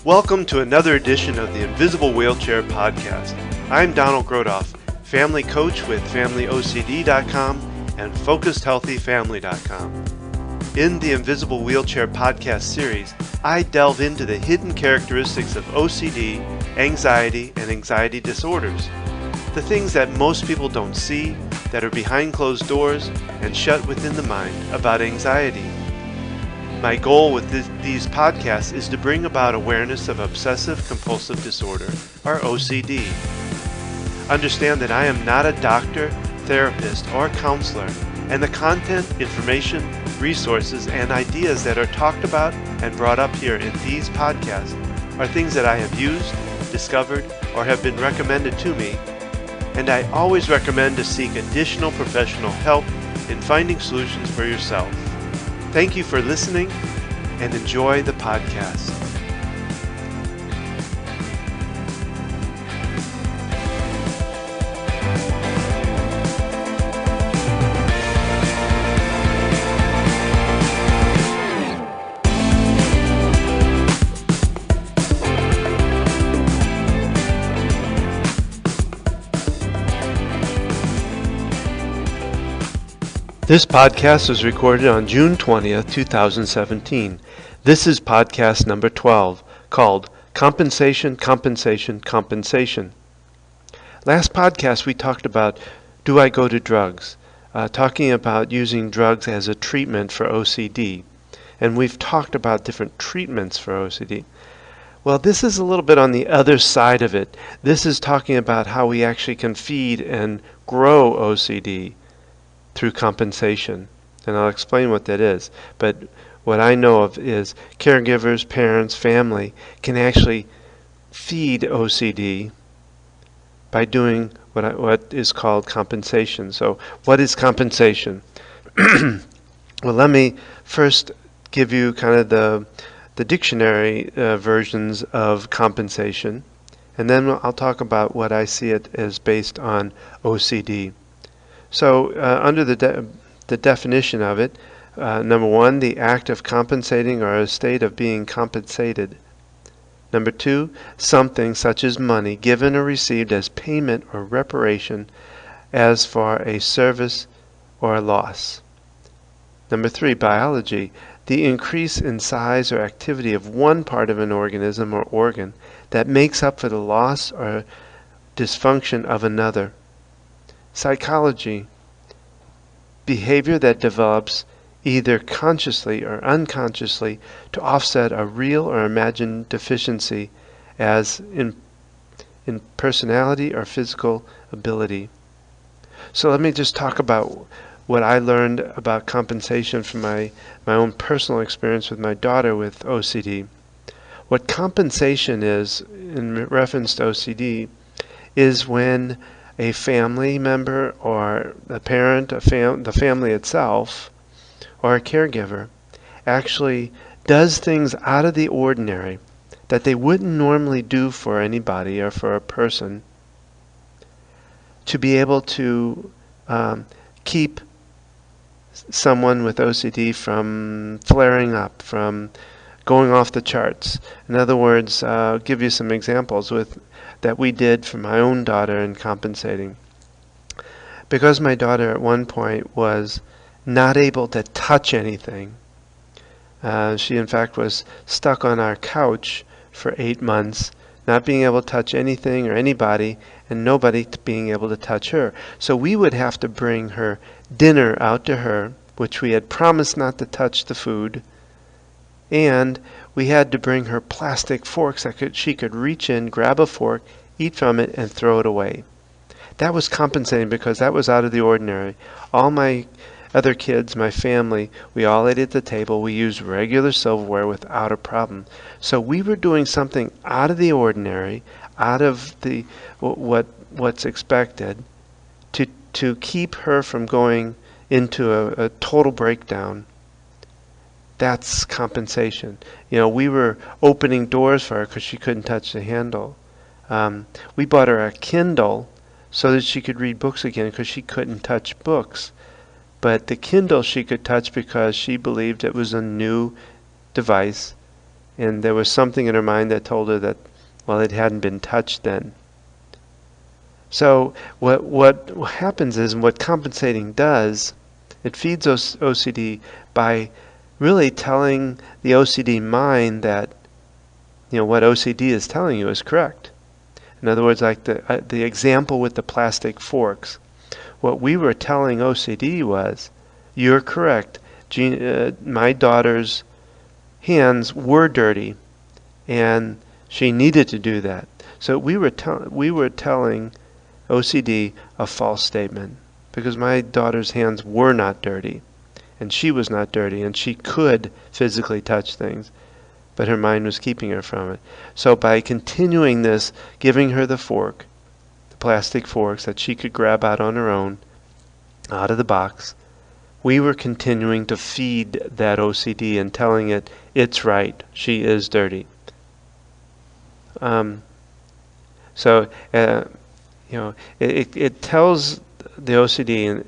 Welcome to another edition of the Invisible Wheelchair Podcast. I'm Donald Grodoff, family coach with FamilyOCD.com and FocusedHealthyFamily.com. In the Invisible Wheelchair Podcast series, I delve into the hidden characteristics of OCD, anxiety, and anxiety disorders. The things that most people don't see, that are behind closed doors and shut within the mind about anxiety. My goal with these podcasts is to bring about awareness of obsessive-compulsive disorder, or OCD. Understand that I am not a doctor, therapist, or counselor, and the content, information, resources, and ideas that are talked about and brought up here in these podcasts are things that I have used, discovered, or have been recommended to me, and I always recommend to seek additional professional help in finding solutions for yourself. Thank you for listening and enjoy the podcast. This podcast was recorded on June 20th, 2017. This is podcast number 12, called Compensation, Compensation, Compensation. Last podcast we talked about, do I go to drugs? Talking about using drugs as a treatment for OCD. And we've talked about different treatments for OCD. Well, this is a little bit on the other side of it. This is talking about how we actually can feed and grow OCD through compensation, and I'll explain what that is. But what I know of is caregivers, parents, family can actually feed OCD by doing what is called compensation. So what is compensation? Well, let me first give you kind of the dictionary versions of compensation, and then I'll talk about what I see it as based on OCD. So under the definition of it, number one, the act of compensating or a state of being compensated. Number two, something such as money given or received as payment or reparation as for a service or a loss. Number three, biology, the increase in size or activity of one part of an organism or organ that makes up for the loss or dysfunction of another. Psychology, behavior that develops either consciously or unconsciously to offset a real or imagined deficiency as in personality or physical ability. So let me just talk about what I learned about compensation from my own personal experience with my daughter with OCD. What compensation is, in reference to OCD, is when a family member or a parent, the family itself, or a caregiver actually does things out of the ordinary that they wouldn't normally do for anybody or for a person to be able to keep someone with OCD from flaring up, from going off the charts. In other words, I'll give you some examples that we did for my own daughter in compensating. Because my daughter at one point was not able to touch anything, she in fact was stuck on our couch for 8 months, not being able to touch anything or anybody, and nobody being able to touch her. So we would have to bring her dinner out to her, which we had promised not to touch the food, and we had to bring her plastic forks that she could reach in, grab a fork, eat from it, and throw it away. That was compensating because that was out of the ordinary. All my other kids, my family, we all ate at the table. We used regular silverware without a problem. So we were doing something out of the ordinary, out of the what's expected, to keep her from going into a total breakdown. That's compensation. You know, we were opening doors for her because she couldn't touch the handle. We bought her a Kindle so that she could read books again because she couldn't touch books. But the Kindle she could touch because she believed it was a new device And there was something in her mind that told her that, well, it hadn't been touched then. So what happens is, and what compensating does, it feeds OCD by really telling the OCD mind that, what OCD is telling you is correct. In other words, like the example with the plastic forks, what we were telling OCD was, you're correct. My daughter's hands were dirty, and she needed to do that. So we were telling OCD a false statement, because my daughter's hands were not dirty, and she was not dirty, and she could physically touch things, but her mind was keeping her from it. So by continuing this, giving her the fork, the plastic forks that she could grab out on her own, out of the box, we were continuing to feed that OCD and telling it, it's right, she is dirty. It tells the OCD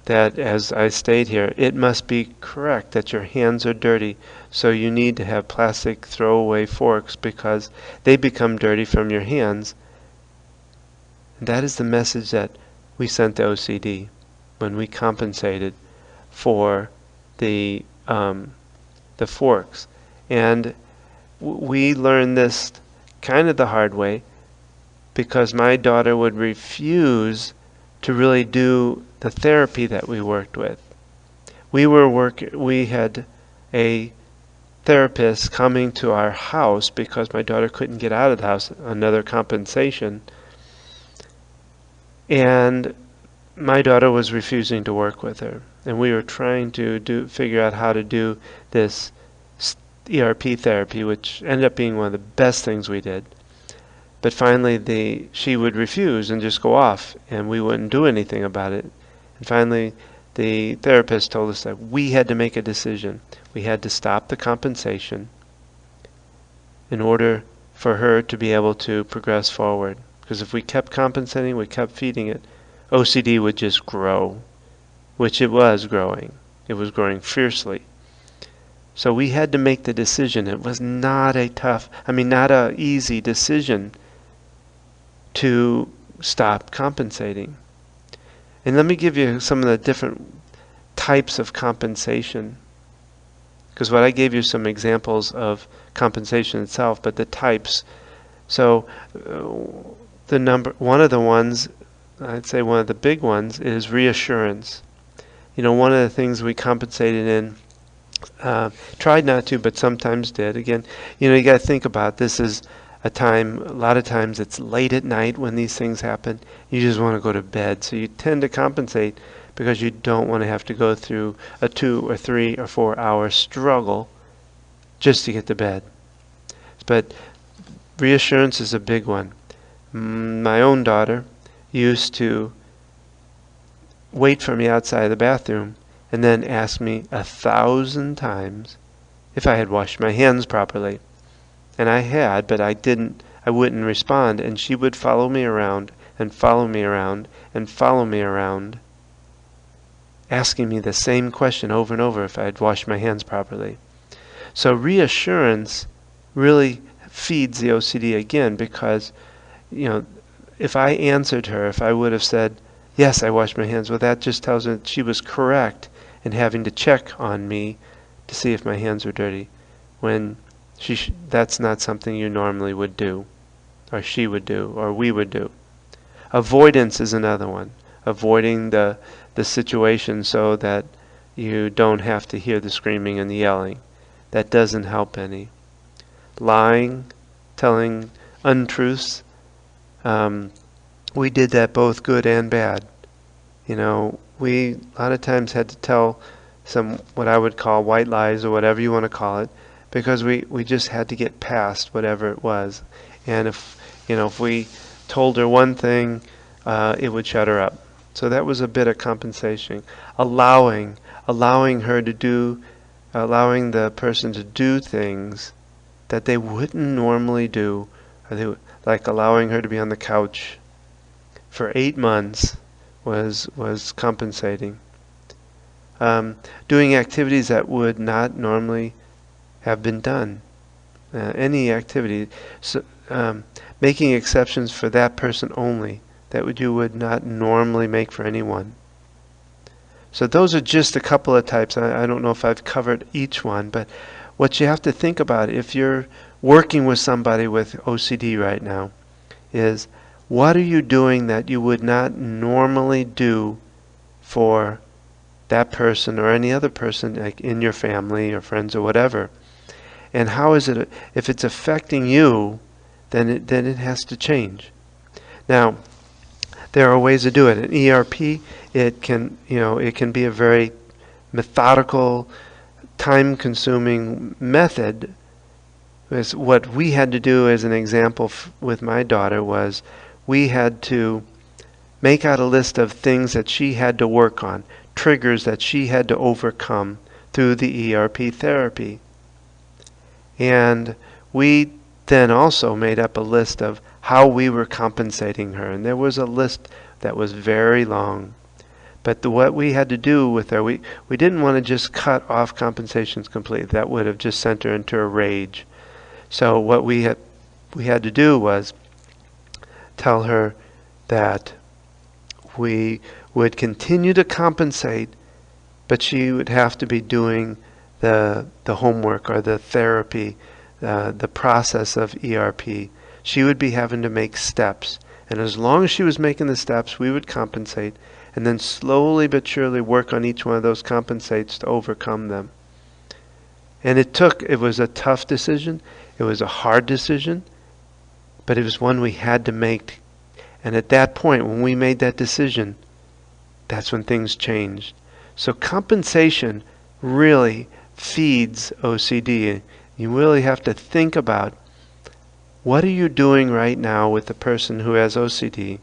that, as I state here, it must be correct that your hands are dirty, so you need to have plastic throwaway forks because they become dirty from your hands. And that is the message that we sent to OCD when we compensated for the forks. And we learned this kind of the hard way, because my daughter would refuse to really do the therapy that we worked with. We had a therapist coming to our house because my daughter couldn't get out of the house, another compensation. And my daughter was refusing to work with her. And we were trying to figure out how to do this ERP therapy, which ended up being one of the best things we did. But finally, she would refuse and just go off, and we wouldn't do anything about it. And finally, the therapist told us that we had to make a decision. We had to stop the compensation in order for her to be able to progress forward. Because if we kept compensating, we kept feeding it, OCD would just grow, which it was growing. It was growing fiercely. So we had to make the decision. It was not a easy decision to stop compensating. And let me give you some of the different types of compensation, because what I gave you some examples of compensation itself, but the types. So one of the ones, I'd say one of the big ones, is reassurance. One of the things we compensated in, tried not to, but sometimes did. Again, you got to think about this is a lot of times it's late at night when these things happen. You just want to go to bed. So you tend to compensate because you don't want to have to go through a 2 or 3 or 4 hour struggle just to get to bed. But reassurance is a big one. My own daughter used to wait for me outside the bathroom and then ask me 1,000 times if I had washed my hands properly. And I had, but I wouldn't respond, and she would follow me around and follow me around and follow me around, asking me the same question over and over if I had washed my hands properly. So reassurance really feeds the OCD again, because if I answered her, if I would have said, yes, I washed my hands, well, that just tells her that she was correct in having to check on me to see if my hands were dirty, when that's not something you normally would do, or she would do, or we would do. Avoidance is another one. Avoiding the situation so that you don't have to hear the screaming and the yelling. That doesn't help any. Lying, telling untruths, we did that both good and bad. We a lot of times had to tell some what I would call white lies, or whatever you want to call it, because we just had to get past whatever it was. And if we told her one thing, it would shut her up. So that was a bit of compensation. Allowing the person to do things that they wouldn't normally do, like allowing her to be on the couch for 8 months was compensating. Doing activities that would not normally have been done. any activity, so, making exceptions for that person only that you would not normally make for anyone. So those are just a couple of types. I don't know if I've covered each one, but what you have to think about if you're working with somebody with OCD right now is, what are you doing that you would not normally do for that person or any other person, like in your family or friends or whatever? And how is it, if it's affecting you, then it has to change. Now, there are ways to do it. In ERP, it can be a very methodical, time-consuming method. What we had to do, as an example with my daughter, was we had to make out a list of things that she had to work on, triggers that she had to overcome through the ERP therapy. And we then also made up a list of how we were compensating her. And there was a list that was very long. But what we had to do with her, we didn't want to just cut off compensations completely. That would have just sent her into a rage. So what we had to do was tell her that we would continue to compensate, but she would have to be doing the homework or the therapy, the process of ERP. She would be having to make steps. And as long as she was making the steps, we would compensate, and then slowly but surely work on each one of those compensates to overcome them. And it was a tough decision. It was a hard decision, but it was one we had to make. And at that point, when we made that decision, that's when things changed. So compensation really feeds OCD. You really have to think about, what are you doing right now with the person who has OCD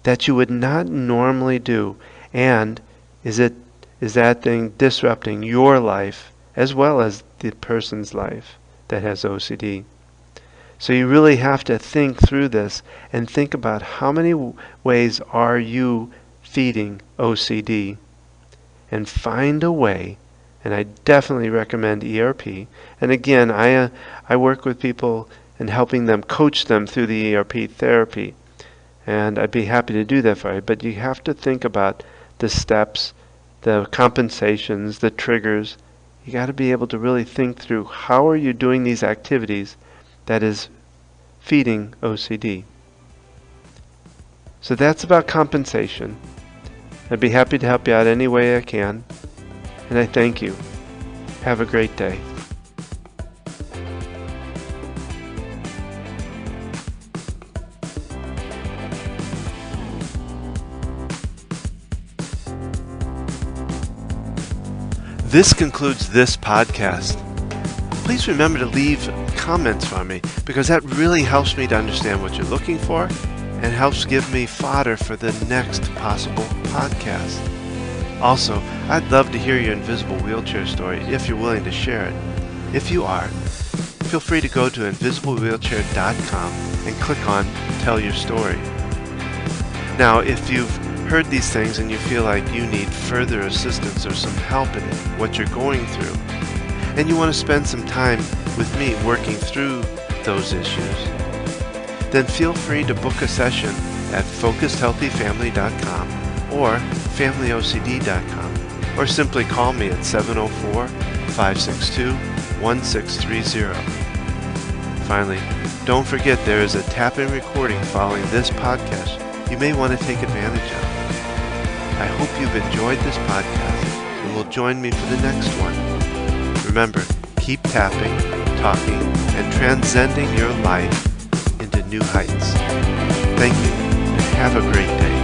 that you would not normally do? And is that thing disrupting your life as well as the person's life that has OCD? So you really have to think through this and think about, how many ways are you feeding OCD? And find a way. And I definitely recommend ERP. And again, I work with people and helping them, coach them through the ERP therapy. And I'd be happy to do that for you. But you have to think about the steps, the compensations, the triggers. You got to be able to really think through, how are you doing these activities that is feeding OCD. So that's about compensation. I'd be happy to help you out any way I can. And I thank you. Have a great day. This concludes this podcast. Please remember to leave comments for me, because that really helps me to understand what you're looking for and helps give me fodder for the next possible podcast. Also, I'd love to hear your invisible wheelchair story if you're willing to share it. If you are, feel free to go to invisiblewheelchair.com and click on Tell Your Story. Now, if you've heard these things and you feel like you need further assistance or some help in what you're going through, and you want to spend some time with me working through those issues, then feel free to book a session at focusedhealthyfamily.com or familyocd.com, or simply call me at 704-562-1630. Finally, don't forget there is a tap-in recording following this podcast you may want to take advantage of. I hope you've enjoyed this podcast and will join me for the next one. Remember, keep tapping, talking, and transcending your life into new heights. Thank you, and have a great day.